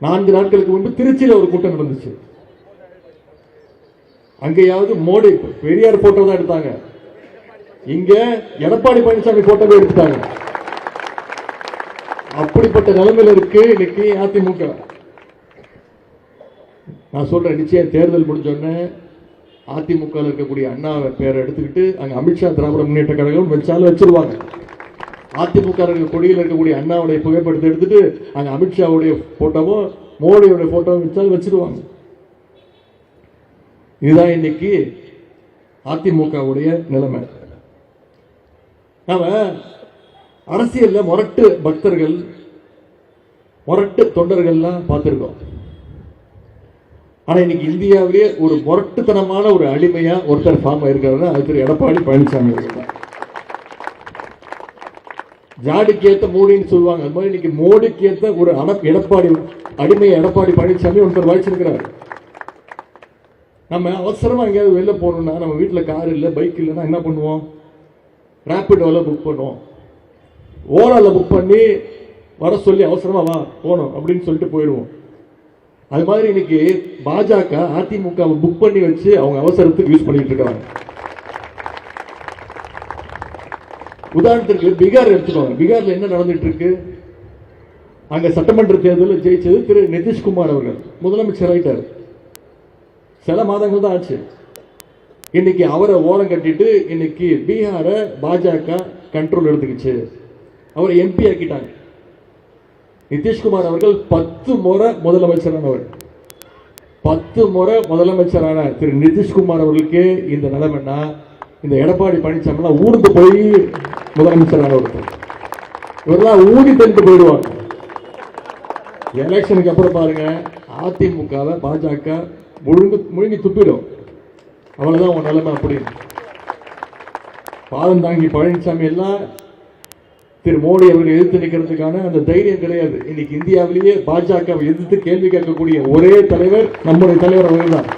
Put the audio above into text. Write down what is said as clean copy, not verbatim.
4 நாட்களுக்கு முன்பு திருச்சியில் ஒரு கூட்டம் நடந்துச்சு. அங்கேயாவது மோடி பெரியார் போட்டோ தான் எடுத்தாங்க, இங்க எடப்பாடி பழனிசாமி போட்டோவை எடுத்துட்டாங்க. அப்படிப்பட்ட நிலைமையில் இருக்கு இன்னைக்கு அதிமுக. நான் சொல்றேன், நிச்சயம் தேர்தல் முடிஞ்சோடனே அதிமுக இருக்கக்கூடிய அண்ணா பேரை எடுத்துக்கிட்டு அங்க அமித்ஷா திராவிட முன்னேற்ற கழகம் வச்சாலும் வச்சிருவாங்க. அதிமுக கொடியில் இருக்கக்கூடிய அண்ணாவுடைய புகைப்படத்தை எடுத்துட்டு அங்க அமித்ஷாவுடைய போட்டோவோ மோடியோட போட்டோவும் வச்சாலும் வச்சிருவாங்க. இதுதான் இன்னைக்கு அதிமுகவுடைய நிலைமை. நாம அரசியல்ல முரட்டு பக்தர்கள், முரட்டு தொண்டர்கள்லாம் பார்த்திருக்கோம். ஆனா இன்னைக்கு இந்தியாவிலேயே ஒரு முரட்டுத்தனமான ஒரு அடிமையா ஒருத்தர் ஃபார்ம் ஆயிருக்காருன்னா அது திரு எடப்பாடி பழனிசாமி அவர்கள். ஜாடிக்கு ஏத்த மோடின்னு சொல்லுவாங்க, அது மாதிரி இன்னைக்கு மோடிக்கு ஏத்த ஒரு எடப்பாடி அடிமை எடப்பாடி பழனிசாமி ஒருத்தர் வாய்ச்சிருக்கிறார். நம்ம அவசரமா எங்கேயாவது வெளில போகணும்னா, நம்ம வீட்டுல கார் இல்லை பைக் இல்லைன்னா என்ன பண்ணுவோம்? ரேபிடோல புக் பண்ணுவோம், ஓலால புக் பண்ணி வர சொல்லி அவசரமா வா போகணும் அப்படின்னு சொல்லிட்டு போயிடுவோம். அது மாதிரி இன்னைக்கு பாஜக அதிமுக புக் பண்ணி வச்சு அவங்க அவசரத்துக்கு யூஸ் பண்ணிட்டு இருக்காங்க. உதாரணத்திற்கு பீகார் எடுத்துக்கோங்க. பீகார்ல என்ன நடந்துட்டு இருக்கு? அங்க சட்டமன்ற தேர்தலில் ஜெயிச்சது திரு நிதிஷ்குமார் அவர்கள் முதலமைச்சர் ஆயிட்டார். சில மாதங்கள் தான் ஆச்சு. இன்னைக்கு அவரை ஓரம் கட்டிட்டு இன்னைக்கு பீகார பாஜக கண்ட்ரோல் எடுத்துக்கிச்சு, அவரை எம்பி ஆக்கிட்டாங்க. நிதிஷ்குமார் அவர்கள் 10 முறை முதலமைச்சரானவர். 10 முறை முதலமைச்சரான திரு நிதிஷ்குமார் அவர்களுக்கு இந்த நிலைமைன்னா, இந்த எடப்பாடி பழனிசாமி ஊருக்கு போய் முதலமைச்சரானவர். இவரெல்லாம் ஊடி தந்து போயிடுவாங்க. எலெக்ஷனுக்கு அப்புறம் பாருங்க, அதிமுகவை பாஜக முழுங்கி துப்பிடும். அவ்வளவுதான் உன் நிலைமை. அப்படி பாதம் தாங்கி பழனிசாமி எல்லாம் திரு மோடி அவர்கள் எதிர்த்து நிற்கிறதுக்கான அந்த தைரியம் கிடையாது. இன்னைக்கு இந்தியாவிலேயே பாஜகவை எதிர்த்து கேள்வி கேட்கக்கூடிய ஒரே தலைவர் நம்முடைய தலைவர் அவர்கள் தான்.